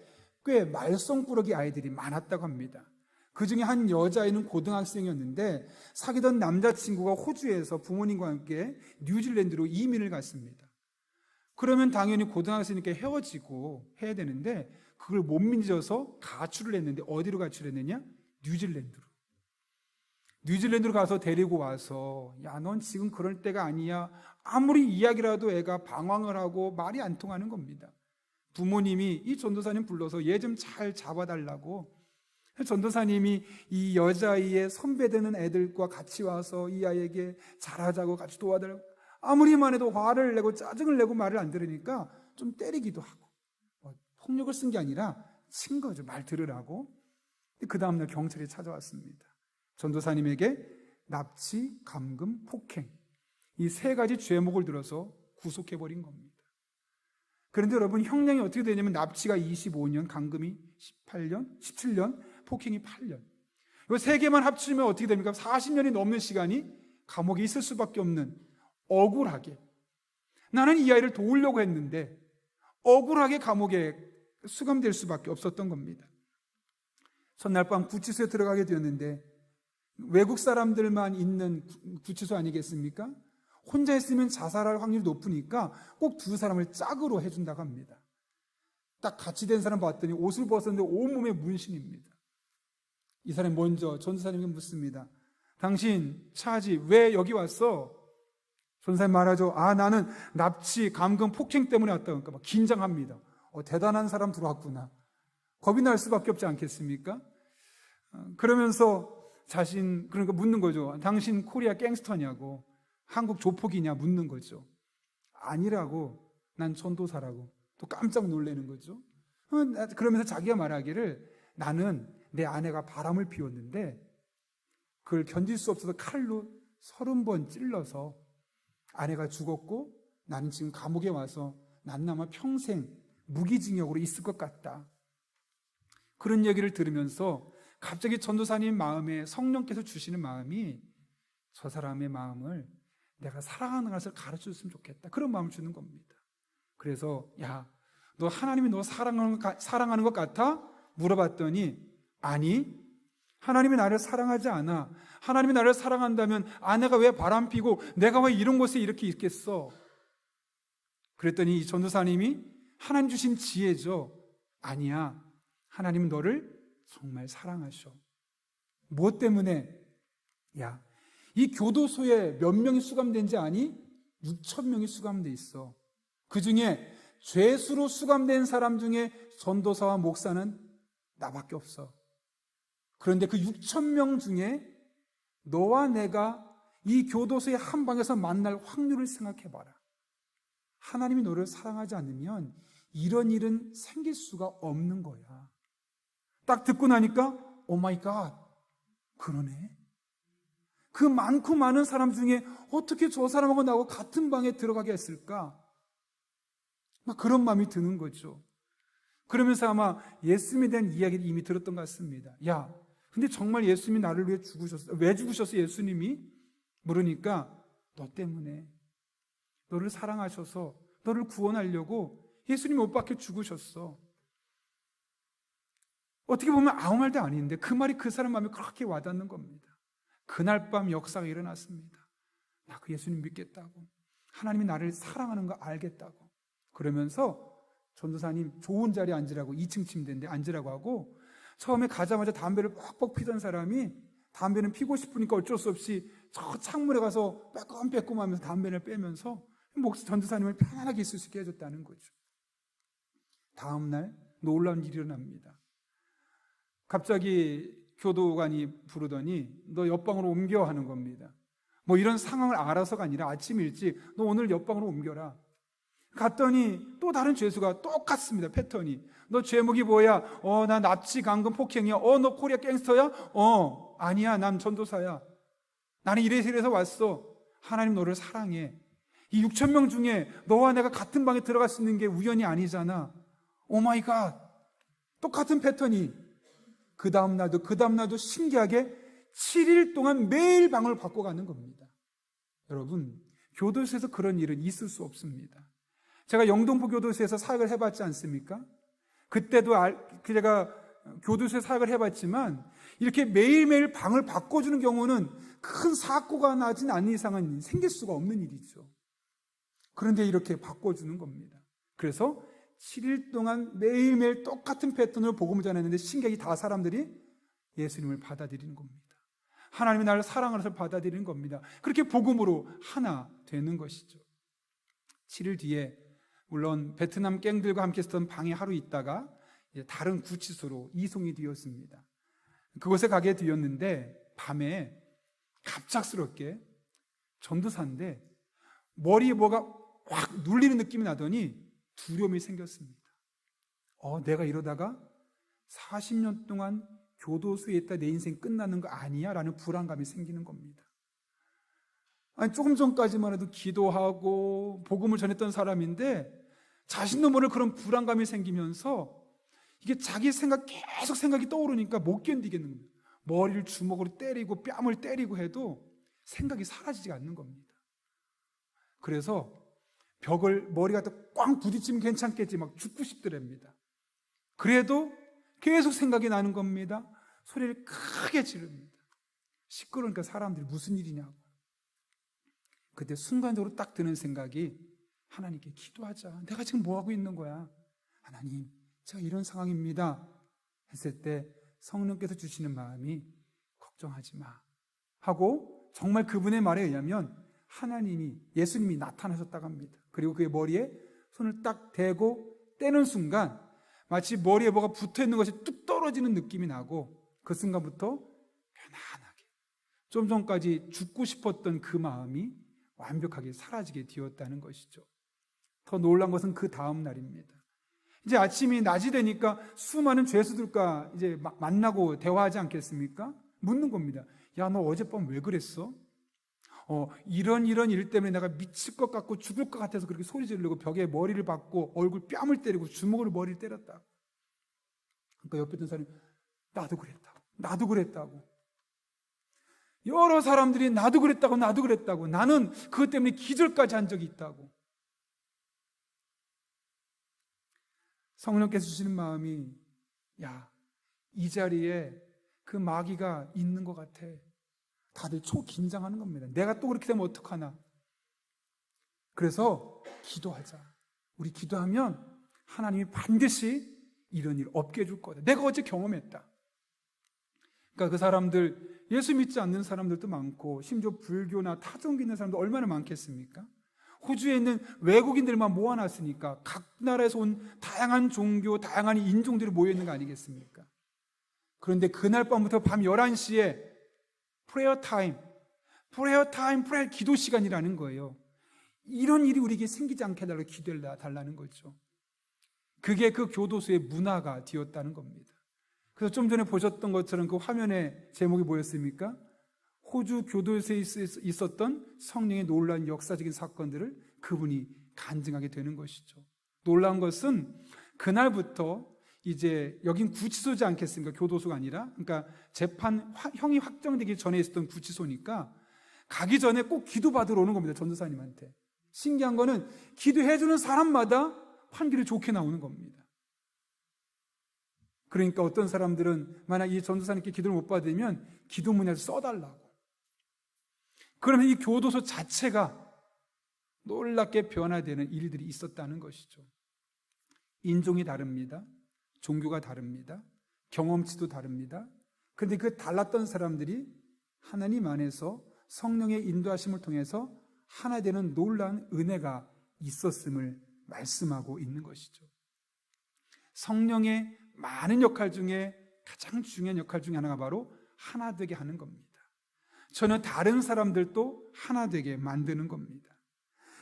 꽤 말썽꾸러기 아이들이 많았다고 합니다. 그 중에 한 여자아이는 고등학생이었는데 사귀던 남자친구가 호주에서 부모님과 함께 뉴질랜드로 이민을 갔습니다. 그러면 당연히 고등학생이니까 헤어지고 해야 되는데 그걸 못 믿어서 가출을 했는데 어디로 가출했느냐? 뉴질랜드로 가서 데리고 와서 야, 넌 지금 그럴 때가 아니야. 아무리 이야기라도 애가 방황을 하고 말이 안 통하는 겁니다. 부모님이 이 전도사님 불러서 얘 좀 잘 잡아달라고 전도사님이 이 여자아이의 선배되는 애들과 같이 와서 이 아이에게 잘하자고 같이 도와달라고 아무리만 해도 화를 내고 짜증을 내고 말을 안 들으니까 좀 때리기도 하고 폭력을 쓴 게 아니라 친 거죠. 말 들으라고. 그 다음날 경찰이 찾아왔습니다. 전도사님에게 납치, 감금, 폭행 이 세 가지 죄목을 들어서 구속해버린 겁니다. 그런데 여러분 형량이 어떻게 되냐면 납치가 25년, 감금이 18년, 17년, 폭행이 8년. 이 세 개만 합치면 어떻게 됩니까? 40년이 넘는 시간이 감옥에 있을 수밖에 없는 억울하게 나는 이 아이를 도우려고 했는데 억울하게 감옥에 수감될 수밖에 없었던 겁니다. 첫날 밤 구치소에 들어가게 되었는데 외국 사람들만 있는 구치소 아니겠습니까? 혼자 있으면 자살할 확률이 높으니까 꼭 두 사람을 짝으로 해준다고 합니다. 딱 같이 된 사람 봤더니 옷을 벗었는데 온몸에 문신입니다. 이 사람이 먼저 전도사님에게 묻습니다. 당신 차지 왜 여기 왔어? 전도사님 말하죠. 나는 납치, 감금, 폭행 때문에 왔다. 그러니까 막 긴장합니다. 대단한 사람 들어왔구나. 겁이 날 수밖에 없지 않겠습니까? 그러면서 그러니까 묻는 거죠. 당신 코리아 갱스터냐고, 한국 조폭이냐 묻는 거죠. 아니라고, 난 전도사라고. 또 깜짝 놀라는 거죠. 그러면서 자기가 말하기를 나는 내 아내가 바람을 피웠는데 그걸 견딜 수 없어서 칼로 30번 찔러서 아내가 죽었고 나는 지금 감옥에 와서 나는 아마 평생 무기징역으로 있을 것 같다. 그런 얘기를 들으면서 갑자기 전도사님 마음에 성령께서 주시는 마음이 저 사람의 마음을 내가 사랑하는 것을 가르쳐줬으면 좋겠다. 그런 마음을 주는 겁니다. 그래서 야, 너 하나님이 너 사랑하는 것 같아? 물어봤더니 아니, 하나님이 나를 사랑하지 않아. 하나님이 나를 사랑한다면 아내가 왜 바람피고 내가 왜 이런 곳에 이렇게 있겠어? 그랬더니 이 전도사님이 하나님 주신 지혜죠. 아니야, 하나님은 너를 정말 사랑하셔. 무엇 때문에? 야, 이 교도소에 몇 명이 수감된지 아니? 6,000명이 수감돼 있어. 그 중에 죄수로 수감된 사람 중에 전도사와 목사는 나밖에 없어. 그런데 그 6,000명 중에 너와 내가 이 교도소의 한 방에서 만날 확률을 생각해봐라. 하나님이 너를 사랑하지 않으면 이런 일은 생길 수가 없는 거야. 딱 듣고 나니까 오 마이 갓, 그러네. 그 많고 많은 사람 중에 어떻게 저 사람하고 나하고 같은 방에 들어가게 했을까? 막 그런 마음이 드는 거죠. 그러면서 아마 예수님에 대한 이야기를 이미 들었던 것 같습니다. 야, 근데 정말 예수님이 나를 위해 죽으셨어. 왜 죽으셨어 예수님이? 물으니까 너 때문에, 너를 사랑하셔서 너를 구원하려고 예수님이 못 박혀 죽으셨어. 어떻게 보면 아무 말도 아닌데 그 말이 그 사람 마음에 그렇게 와닿는 겁니다. 그날 밤 역사가 일어났습니다. 나 그 예수님 믿겠다고, 하나님이 나를 사랑하는 거 알겠다고. 그러면서 전도사님 좋은 자리에 앉으라고, 2층 침대인데 앉으라고 하고, 처음에 가자마자 담배를 뻑뻑 피던 사람이 담배는 피고 싶으니까 어쩔 수 없이 저 창문에 가서 빼꼼빼꼼 하면서 담배를 빼면서 전도사님을 편안하게 있을 수 있게 해줬다는 거죠. 다음날 놀라운 일이 일어납니다. 갑자기 교도관이 부르더니 너 옆방으로 옮겨 하는 겁니다. 뭐 이런 상황을 알아서가 아니라 아침 일찍 너 오늘 옆방으로 옮겨라. 갔더니 또 다른 죄수가 똑같습니다. 패턴이. 너 죄목이 뭐야? 나 납치, 감금, 폭행이야. 너 코리아 갱스터야? 아니야, 난 전도사야. 나는 이래서 왔어. 하나님 너를 사랑해. 이 6,000명 중에 너와 내가 같은 방에 들어갈 수 있는 게 우연이 아니잖아. 오 마이 갓. 똑같은 패턴이. 그 다음날도 신기하게 7일 동안 매일 방을 바꿔가는 겁니다. 여러분, 교도소에서 그런 일은 있을 수 없습니다. 제가 영동포 교도소에서 사역을 해봤지 않습니까? 그때도 제가 교도소에 사역을 해봤지만 이렇게 매일매일 방을 바꿔주는 경우는 큰 사고가 나진 않는 이상은 생길 수가 없는 일이죠. 그런데 이렇게 바꿔주는 겁니다. 그래서 7일 동안 매일매일 똑같은 패턴으로 복음을 전했는데 신기하게 다 사람들이 예수님을 받아들이는 겁니다. 하나님이 나를 사랑하셔서 받아들이는 겁니다. 그렇게 복음으로 하나 되는 것이죠. 7일 뒤에 물론 베트남 갱들과 함께 있었던 방에 하루 있다가 다른 구치소로 이송이 되었습니다. 그곳에 가게 되었는데 밤에 갑작스럽게 전도사인데 머리에 뭐가 확 눌리는 느낌이 나더니 두려움이 생겼습니다. 내가 이러다가 40년 동안 교도소에 있다 내 인생 끝나는 거 아니야? 라는 불안감이 생기는 겁니다. 아니, 조금 전까지만 해도 기도하고 복음을 전했던 사람인데 자신도 모를 그런 불안감이 생기면서 이게 자기 계속 생각이 떠오르니까 못 견디겠는 겁니다. 머리를 주먹으로 때리고 뺨을 때리고 해도 생각이 사라지지 않는 겁니다. 그래서 벽을 머리가 꽝 부딪히면 괜찮겠지 막 죽고 싶더랍니다. 그래도 계속 생각이 나는 겁니다. 소리를 크게 지릅니다. 시끄러우니까 사람들이 무슨 일이냐고. 그때 순간적으로 딱 드는 생각이 하나님께 기도하자. 내가 지금 뭐하고 있는 거야? 하나님, 제가 이런 상황입니다 했을 때 성령께서 주시는 마음이 걱정하지 마 하고 정말 그분의 말에 의하면 예수님이 나타나셨다고 합니다. 그리고 그의 머리에 손을 딱 대고 떼는 순간 마치 머리에 뭐가 붙어있는 것이 뚝 떨어지는 느낌이 나고 그 순간부터 편안하게 좀 전까지 죽고 싶었던 그 마음이 완벽하게 사라지게 되었다는 것이죠. 더 놀란 것은 그 다음 날입니다. 이제 아침이 낮이 되니까 수많은 죄수들과 이제 만나고 대화하지 않겠습니까? 묻는 겁니다. 야, 너 어젯밤 왜 그랬어? 이런 일 때문에 내가 미칠 것 같고 죽을 것 같아서 그렇게 소리 지르고 벽에 머리를 박고 얼굴 뺨을 때리고 주먹으로 머리를 때렸다. 그러니까 옆에 있던 사람이 나도 그랬다고. 여러 사람들이 나도 그랬다고 나는 그것 때문에 기절까지 한 적이 있다고. 성령께서 주시는 마음이 이 자리에 그 마귀가 있는 것 같아. 다들 초긴장하는 겁니다. 내가 또 그렇게 되면 어떡하나. 그래서 기도하자. 우리 기도하면 하나님이 반드시 이런 일 없게 해줄 거다. 내가 어제 경험했다. 그러니까 그 사람들, 예수 믿지 않는 사람들도 많고 심지어 불교나 타종교 있는 사람도 얼마나 많겠습니까? 호주에 있는 외국인들만 모아놨으니까 각 나라에서 온 다양한 종교, 다양한 인종들이 모여있는 거 아니겠습니까? 그런데 그날 밤부터 밤 11시에 프레어 타임, 기도 시간이라는 거예요. 이런 일이 우리에게 생기지 않게 해달라고 기도해달라는 거죠. 그게 그 교도소의 문화가 되었다는 겁니다. 그래서 좀 전에 보셨던 것처럼 그 화면에 제목이 뭐였습니까? 호주 교도소에 있었던 성령의 놀라운 역사적인 사건들을 그분이 간증하게 되는 것이죠. 놀라운 것은 그날부터 이제 여긴 구치소지 않겠습니까? 교도소가 아니라. 그러니까 형이 확정되기 전에 있었던 구치소니까 가기 전에 꼭 기도받으러 오는 겁니다. 전도사님한테. 신기한 거는 기도해주는 사람마다 판결이 좋게 나오는 겁니다. 그러니까 어떤 사람들은 만약 이 전도사님께 기도를 못 받으면 기도문에서 써달라고. 그러면 이 교도소 자체가 놀랍게 변화되는 일들이 있었다는 것이죠. 인종이 다릅니다. 종교가 다릅니다. 경험치도 다릅니다. 그런데 그 달랐던 사람들이 하나님 안에서 성령의 인도하심을 통해서 하나 되는 놀라운 은혜가 있었음을 말씀하고 있는 것이죠. 성령의 많은 역할 중에 가장 중요한 역할 중에 하나가 바로 하나 되게 하는 겁니다. 전혀 다른 사람들도 하나 되게 만드는 겁니다.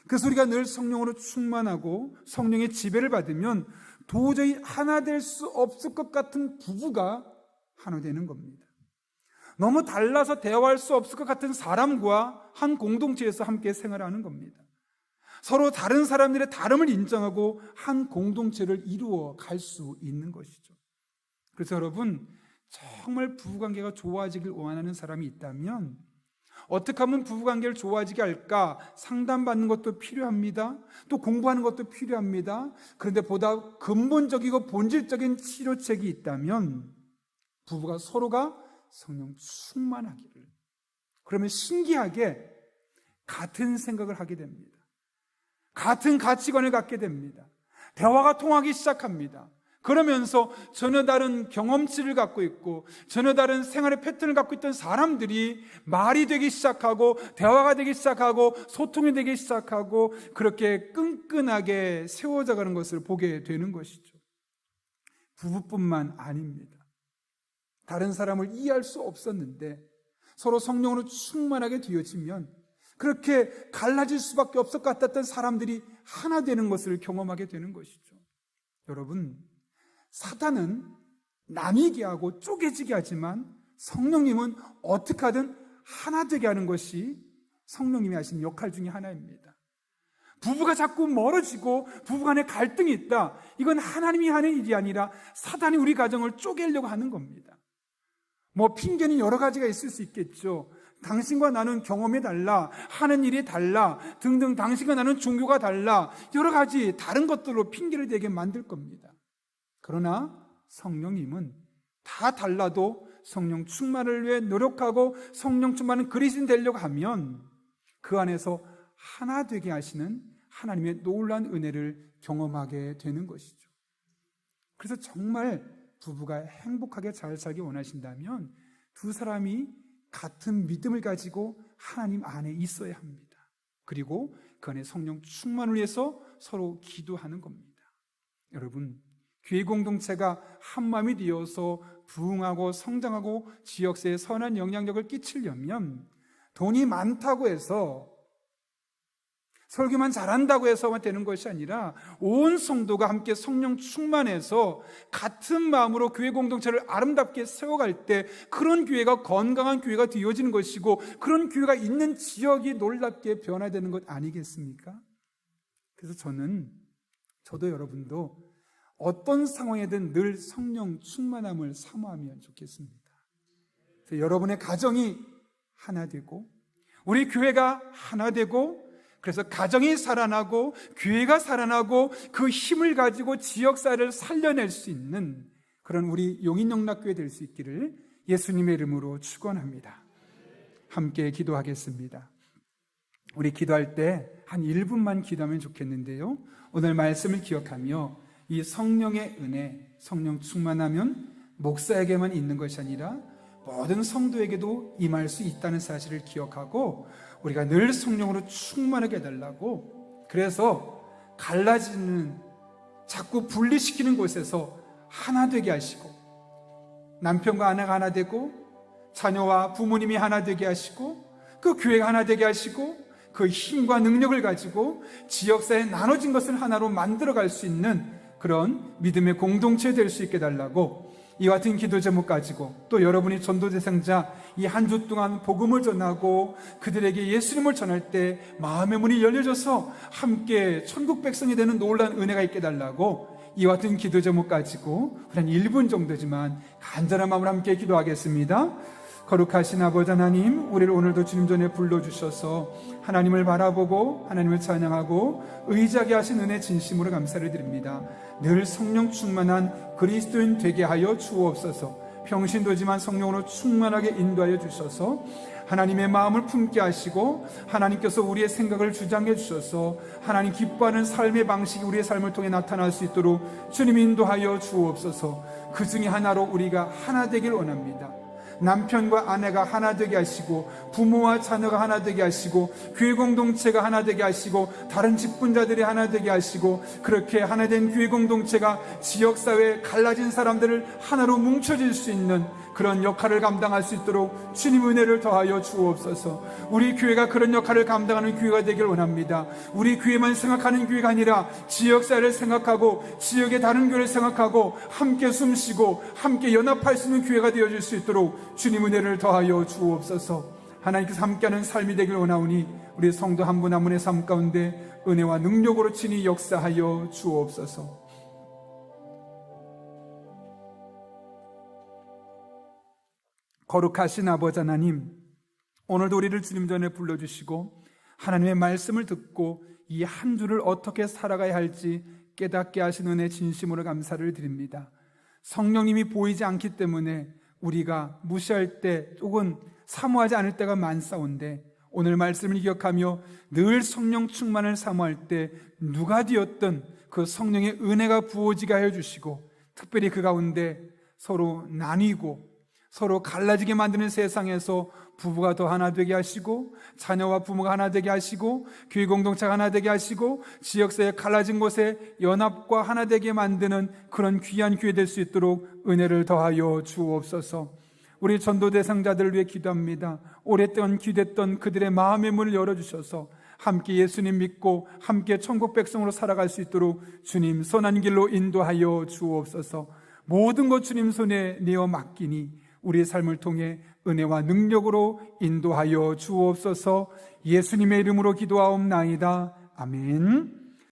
그래서 우리가 늘 성령으로 충만하고 성령의 지배를 받으면 도저히 하나 될 수 없을 것 같은 부부가 하나 되는 겁니다. 너무 달라서 대화할 수 없을 것 같은 사람과 한 공동체에서 함께 생활하는 겁니다. 서로 다른 사람들의 다름을 인정하고 한 공동체를 이루어 갈 수 있는 것이죠. 그래서 여러분, 정말 부부관계가 좋아지길 원하는 사람이 있다면 어떻게 하면 부부관계를 좋아지게 할까? 상담받는 것도 필요합니다. 또 공부하는 것도 필요합니다. 그런데 보다 근본적이고 본질적인 치료책이 있다면 부부가 서로가 성령 충만하기를. 그러면 신기하게 같은 생각을 하게 됩니다. 같은 가치관을 갖게 됩니다. 대화가 통하기 시작합니다. 그러면서 전혀 다른 경험치를 갖고 있고 전혀 다른 생활의 패턴을 갖고 있던 사람들이 말이 되기 시작하고 대화가 되기 시작하고 소통이 되기 시작하고 그렇게 끈끈하게 세워져 가는 것을 보게 되는 것이죠. 부부뿐만 아닙니다. 다른 사람을 이해할 수 없었는데 서로 성령으로 충만하게 되어지면 그렇게 갈라질 수밖에 없을 것 같았던 사람들이 하나 되는 것을 경험하게 되는 것이죠. 여러분, 사탄은 나뉘게 하고 쪼개지게 하지만 성령님은 어떻게 하든 하나 되게 하는 것이 성령님이 하신 역할 중에 하나입니다. 부부가 자꾸 멀어지고 부부간에 갈등이 있다. 이건 하나님이 하는 일이 아니라 사탄이 우리 가정을 쪼개려고 하는 겁니다. 핑계는 여러 가지가 있을 수 있겠죠. 당신과 나는 경험이 달라, 하는 일이 달라 등등, 당신과 나는 종교가 달라, 여러 가지 다른 것들로 핑계를 대게 만들 겁니다. 그러나 성령님은 다 달라도 성령 충만을 위해 노력하고 성령 충만은 그리스도인 되려고 하면 그 안에서 하나 되게 하시는 하나님의 놀라운 은혜를 경험하게 되는 것이죠. 그래서 정말 부부가 행복하게 잘 살기 원하신다면 두 사람이 같은 믿음을 가지고 하나님 안에 있어야 합니다. 그리고 그 안에 성령 충만을 위해서 서로 기도하는 겁니다. 여러분, 교회 공동체가 한마음이 되어서 부흥하고 성장하고 지역사회에 선한 영향력을 끼치려면 돈이 많다고 해서, 설교만 잘한다고 해서만 되는 것이 아니라 온 성도가 함께 성령 충만해서 같은 마음으로 교회 공동체를 아름답게 세워갈 때 그런 교회가 건강한 교회가 되어지는 것이고, 그런 교회가 있는 지역이 놀랍게 변화되는 것 아니겠습니까? 그래서 저도 여러분도 어떤 상황이든 늘 성령 충만함을 사모하면 좋겠습니다. 그래서 여러분의 가정이 하나 되고, 우리 교회가 하나 되고, 그래서 가정이 살아나고 교회가 살아나고 그 힘을 가지고 지역사회를 살려낼 수 있는 그런 우리 용인영락교회 될 수 있기를 예수님의 이름으로 축원합니다. 함께 기도하겠습니다. 우리 기도할 때 한 1분만 기도하면 좋겠는데요, 오늘 말씀을 기억하며 이 성령의 은혜, 성령 충만하면 목사에게만 있는 것이 아니라 모든 성도에게도 임할 수 있다는 사실을 기억하고 우리가 늘 성령으로 충만하게 해달라고, 그래서 갈라지는, 자꾸 분리시키는 곳에서 하나 되게 하시고, 남편과 아내가 하나 되고 자녀와 부모님이 하나 되게 하시고 그 교회가 하나 되게 하시고 그 힘과 능력을 가지고 지역사회에 나눠진 것을 하나로 만들어갈 수 있는 그런 믿음의 공동체 될 수 있게 해달라고, 이 같은 기도 제목 가지고 또 여러분이 전도 대상자 이 한 주 동안 복음을 전하고 그들에게 예수님을 전할 때 마음의 문이 열려져서 함께 천국 백성이 되는 놀라운 은혜가 있게 해달라고, 이 같은 기도 제목 가지고 한 1분 정도지만 간절한 마음으로 함께 기도하겠습니다. 거룩하신 아버지 하나님, 우리를 오늘도 주님 전에 불러주셔서 하나님을 바라보고 하나님을 찬양하고 의지하게 하신 은혜 진심으로 감사를 드립니다. 늘 성령 충만한 그리스도인 되게 하여 주옵소서. 평신도지만 성령으로 충만하게 인도하여 주셔서 하나님의 마음을 품게 하시고 하나님께서 우리의 생각을 주장해 주셔서 하나님 기뻐하는 삶의 방식이 우리의 삶을 통해 나타날 수 있도록 주님 인도하여 주옵소서. 그 중에 하나로 우리가 하나 되길 원합니다. 남편과 아내가 하나 되게 하시고 부모와 자녀가 하나 되게 하시고 교회 공동체가 하나 되게 하시고 다른 직분자들이 하나 되게 하시고, 그렇게 하나 된 교회 공동체가 지역사회에 갈라진 사람들을 하나로 뭉쳐질 수 있는 그런 역할을 감당할 수 있도록 주님 은혜를 더하여 주옵소서. 우리 교회가 그런 역할을 감당하는 교회가 되길 원합니다. 우리 교회만 생각하는 교회가 아니라 지역사회를 생각하고 지역의 다른 교회를 생각하고 함께 숨쉬고 함께 연합할 수 있는 교회가 되어질 수 있도록 주님 은혜를 더하여 주옵소서. 하나님께서 함께하는 삶이 되길 원하오니 우리 성도 한 분 한 분의 삶 가운데 은혜와 능력으로 친히 역사하여 주옵소서. 거룩하신 아버지 하나님, 오늘도 우리를 주님 전에 불러주시고 하나님의 말씀을 듣고 이 한 주를 어떻게 살아가야 할지 깨닫게 하신 은혜 진심으로 감사를 드립니다. 성령님이 보이지 않기 때문에 우리가 무시할 때 혹은 사모하지 않을 때가 많사온데, 오늘 말씀을 기억하며 늘 성령 충만을 사모할 때 누가 되었든 그 성령의 은혜가 부어지게 하여 주시고, 특별히 그 가운데 서로 나뉘고 서로 갈라지게 만드는 세상에서 부부가 더 하나 되게 하시고 자녀와 부모가 하나 되게 하시고 교회 공동체가 하나 되게 하시고 지역사회 갈라진 곳에 연합과 하나 되게 만드는 그런 귀한 교회 될 수 있도록 은혜를 더하여 주옵소서. 우리 전도 대상자들을 위해 기도합니다. 오랫동안 기도했던 그들의 마음의 문을 열어주셔서 함께 예수님 믿고 함께 천국 백성으로 살아갈 수 있도록 주님 선한 길로 인도하여 주옵소서. 모든 것 주님 손에 내어 맡기니 우리의 삶을 통해 은혜와 능력으로 인도하여 주옵소서. 예수님의 이름으로 기도하옵나이다. 아멘.